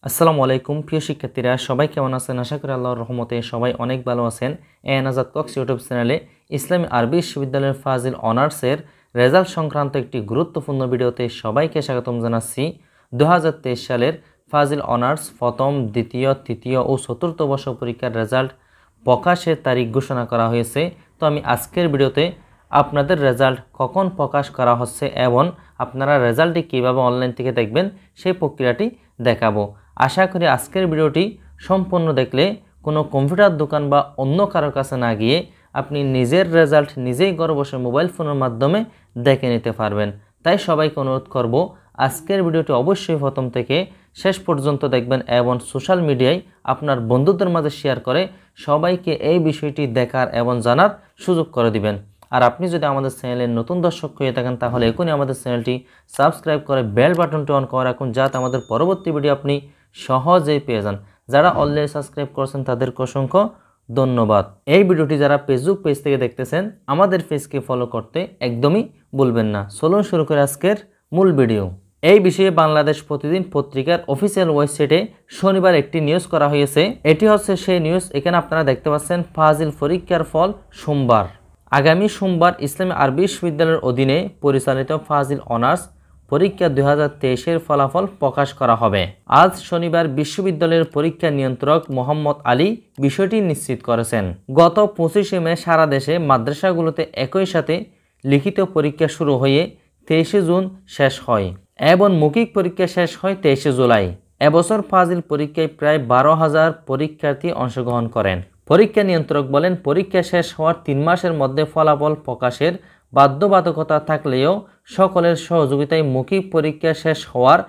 আসসালামু আলাইকুম প্রিয় শিক্ষার্থীরা, সবাই কেমন আছেন? আশা করি আল্লাহর রহমতে সবাই অনেক ভালো আছেন। এনাজাত কক্স ইউটিউব চ্যানেলে ইসলামী আরবি বিশ্ববিদ্যালয়ের ফাজিল অনার্সের রেজাল্ট সংক্রান্ত একটি গুরুত্বপূর্ণ ভিডিওতে সবাইকে স্বাগতম জানাচ্ছি। 2023 সালের ফাজিল অনার্স প্রথম, দ্বিতীয়, তৃতীয় ও চতুর্থ বর্ষ পরীক্ষার রেজাল্ট প্রকাশের তারিখ ঘোষণা করা হয়েছে। তো আমি আজকের ভিডিওতে আপনাদের রেজাল্ট কখন প্রকাশ করা হচ্ছে এবং আপনারা রেজাল্টটি কীভাবে অনলাইন থেকে দেখবেন সেই প্রক্রিয়াটি দেখাবো। আশা করি আজকের ভিডিওটি সম্পূর্ণ দেখলে কোনো কম্পিউটার দোকান বা অন্য কারোর কাছে না গিয়ে আপনি নিজের রেজাল্ট নিজেই ঘরে বসে মোবাইল ফোনের মাধ্যমে দেখে নিতে পারবেন। তাই সবাইকে অনুরোধ করব, আজকের ভিডিওটি অবশ্যই প্রথম থেকে শেষ পর্যন্ত দেখবেন এবং সোশ্যাল মিডিয়ায় আপনার বন্ধুদের মাঝে শেয়ার করে সবাইকে এই বিষয়টি দেখার এবং জানার সুযোগ করে দিবেন। আর আপনি যদি আমাদের চ্যানেলের নতুন দর্শক হয়ে থাকেন তাহলে এখনই আমাদের চ্যানেলটি সাবস্ক্রাইব করে বেল বাটনটি অন করে রাখুন, যাতে আমাদের পরবর্তী ভিডিও আপনি সহজেই পেয়ে যান। যারা অলরেডি সাবস্ক্রাইব করেছেন তাদেরকে অসংখ্য ধন্যবাদ। এই ভিডিওটি যারা ফেসবুক পেজ থেকে দেখতেছেন আমাদের পেজকে ফলো করতে একদমই ভুলবেন না। চলুন শুরু করে আজকের মূল ভিডিও। এই বিষয়ে বাংলাদেশ প্রতিদিন পত্রিকার অফিসিয়াল ওয়েবসাইটে শনিবার একটি নিউজ করা হয়েছে। এটি হচ্ছে সেই নিউজ। এখানে আপনারা দেখতে পাচ্ছেন ফাজিল পরীক্ষার ফল সোমবার। আগামী সোমবার ইসলামী আরবি বিশ্ববিদ্যালয়ের অধীনে পরিচালিত ফাজিল অনার্স পরীক্ষা 2023-এর ফলাফল প্রকাশ করা হবে। আজ শনিবার বিশ্ববিদ্যালয়ের পরীক্ষা নিয়ন্ত্রক মোহাম্মদ আলী বিষয়টি নিশ্চিত করেছেন। গত 25শে মে সারা দেশে মাদ্রাসাগুলোতে একই সাথে লিখিত পরীক্ষা শুরু হয়ে 23শে জুন শেষ হয় এবং মৌখিক পরীক্ষা শেষ হয় 23শে জুলাই। এবছর ফাজিল পরীক্ষায় প্রায় 12,000 পরীক্ষার্থী অংশগ্রহণ করেন। পরীক্ষা নিয়ন্ত্রক বলেন, পরীক্ষা শেষ হওয়ার 3 মাসের মধ্যে ফলাফল প্রকাশের বাধ্যবাধকতা থাকলেও সকলের সহযোগিতায় মৌখিক পরীক্ষা শেষ হওয়ার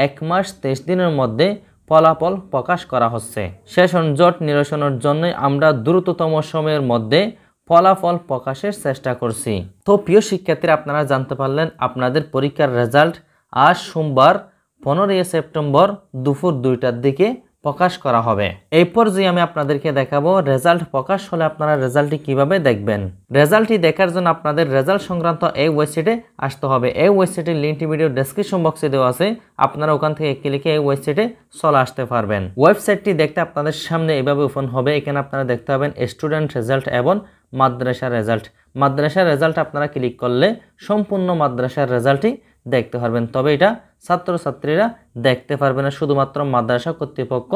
1 মাস 23 দিনের মধ্যে ফলাফল প্রকাশ করা হচ্ছে। সেশন জট নিরসনের জন্য আমরা দ্রুততম সময়ের মধ্যে ফলাফল প্রকাশের চেষ্টা করছি। তো প্রিয় শিক্ষার্থীরা, আপনারা জানতে পারলেন আপনাদের পরীক্ষার রেজাল্ট আজ সোমবার 15 সেপ্টেম্বর দুপুর 2টার দিকে প্রকাশ করা হবে। এই পর্যায়ে আমি আপনাদেরকে দেখাবো রেজাল্ট প্রকাশ হলে আপনারা রেজাল্টটি কিভাবে দেখবেন। রেজাল্টটি দেখার জন্য আপনাদের রেজাল্ট সংক্রান্ত এই ওয়েবসাইটে আসতে হবে। এই ওয়েবসাইটের লিঙ্কটি ভিডিও ডেসক্রিপশন বক্সে দেওয়া আছে, আপনারা ওখান থেকে ক্লিকে এই ওয়েবসাইটে চলে আসতে পারবেন। ওয়েবসাইটটি দেখতে আপনাদের সামনে এভাবে ওপেন হবে। এখানে আপনারা দেখতে পাবেন স্টুডেন্ট রেজাল্ট এবং মাদ্রাসা রেজাল্ট। মাদ্রাসার রেজাল্ট আপনারা ক্লিক করলে সম্পূর্ণ মাদ্রাসার রেজাল্টই দেখতে পারবেন, তবে এটা ছাত্রছাত্রীরা দেখতে পারবে না, শুধুমাত্র মাদ্রাসা কর্তৃপক্ষ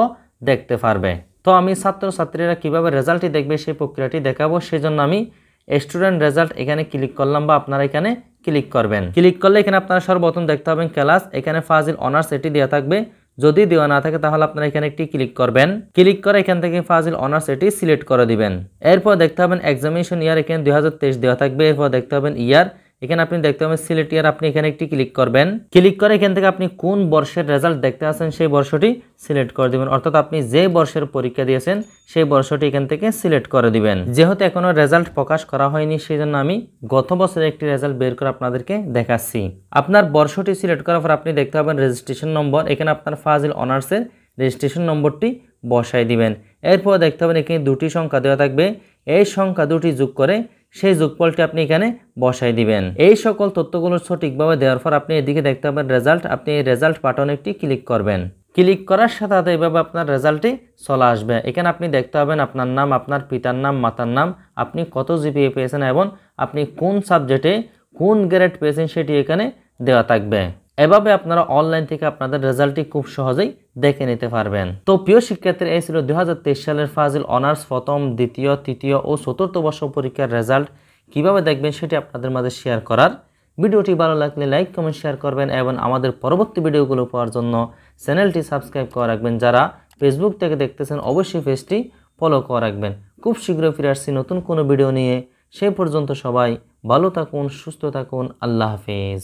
দেখতে পারবে। তো আমি ছাত্রছাত্রীরা কিভাবে রেজাল্টটি দেখবে সেই প্রক্রিয়াটি দেখাবো। সেজন্য আমি স্টুডেন্ট রেজাল্ট এখানে ক্লিক করলাম, বা আপনারা এখানে ক্লিক করবেন। ক্লিক করলে এখানে আপনারা সর্বপ্রথম দেখতে পাবেন ক্লাস, এখানে ফাজিল অনার্স এটি দেওয়া থাকবে। যদি দেওয়া না থাকে তাহলে আপনারা এখানে একটি ক্লিক করবেন। ক্লিক করে এখান থেকে ফাজিল অনার্স এটি সিলেক্ট করে দিবেন। এরপর দেখতে পাবেন এক্সামিনেশন ইয়ার, এখানে 2023 দেওয়া থাকবে। এরপর দেখতে পাবেন ইয়ার, এখানে আপনি দেখতে পাবেন সিলেক্ট ইয়ার, আপনি এখানে একটি ক্লিক করবেন। ক্লিক করে এখান থেকে আপনি কোন বর্ষের রেজাল্ট দেখতে আছেন সেই বর্ষটি সিলেক্ট করে দিবেন, অর্থাৎ আপনি যে বর্ষের পরীক্ষা দিয়েছেন সেই বর্ষটি এখান থেকে সিলেক্ট করে দিবেন। যেহেতু এখনো রেজাল্ট প্রকাশ করা হয়নি সেই জন্য আমি গত বছরের একটি রেজাল্ট বের করে আপনাদেরকে দেখাচ্ছি। আপনার বর্ষটি সিলেক্ট করার পর আপনি দেখতে পাবেন রেজিস্ট্রেশন নম্বর, এখানে আপনার ফাজিল অনার্সের রেজিস্ট্রেশন নম্বরটি বসাই দিবেন। এরপর দেখতে পাবেন এখানে 2টি সংখ্যা দেওয়া থাকবে, এই সংখ্যা 2টি যোগ করে সেই যোগফলটি আপনি এখানে বসাই দিবেন। এই সকল তথ্যগুলো সঠিকভাবে দেওয়ার পর আপনি এদিকে দেখতে পাবেন রেজাল্ট, আপনি এই রেজাল্ট বাটনে একটি ক্লিক করবেন। ক্লিক করার সাথে সাথে এইভাবে আপনার রেজাল্টটি চলে আসবে। এখানে আপনি দেখতে পাবেন আপনার নাম, আপনার পিতার নাম, মাতার নাম, আপনি কত জিপিএ পেয়েছেন এবং আপনি কোন সাবজেক্টে কোন গ্রেড পেয়েছেন সেটি এখানে দেওয়া থাকবে। এভাবে আপনারা অনলাইন থেকে আপনাদের রেজাল্টটি খুব সহজেই দেখে নিতে পারবেন। তো প্রিয় শিক্ষার্থীরা, এই ছিল 2023 সালের ফাজিল অনার্স প্রথম, দ্বিতীয়, তৃতীয় ও চতুর্থ বর্ষ পরীক্ষার রেজাল্ট কিভাবে দেখবেন সেটি আপনাদের মাঝে শেয়ার করার। ভিডিওটি ভালো লাগলে লাইক, কমেন্ট, শেয়ার করবেন এবং আমাদের পরবর্তী ভিডিওগুলো পাওয়ার জন্য চ্যানেলটি সাবস্ক্রাইব করে রাখবেন। যারা ফেসবুক থেকে দেখতেছেন অবশ্যই পেজটি ফলো করে রাখবেন। খুব শীঘ্রই ফিরে আসছি নতুন কোনো ভিডিও নিয়ে। সেই পর্যন্ত সবাই ভালো থাকুন, সুস্থ থাকুন। আল্লাহ হাফেজ।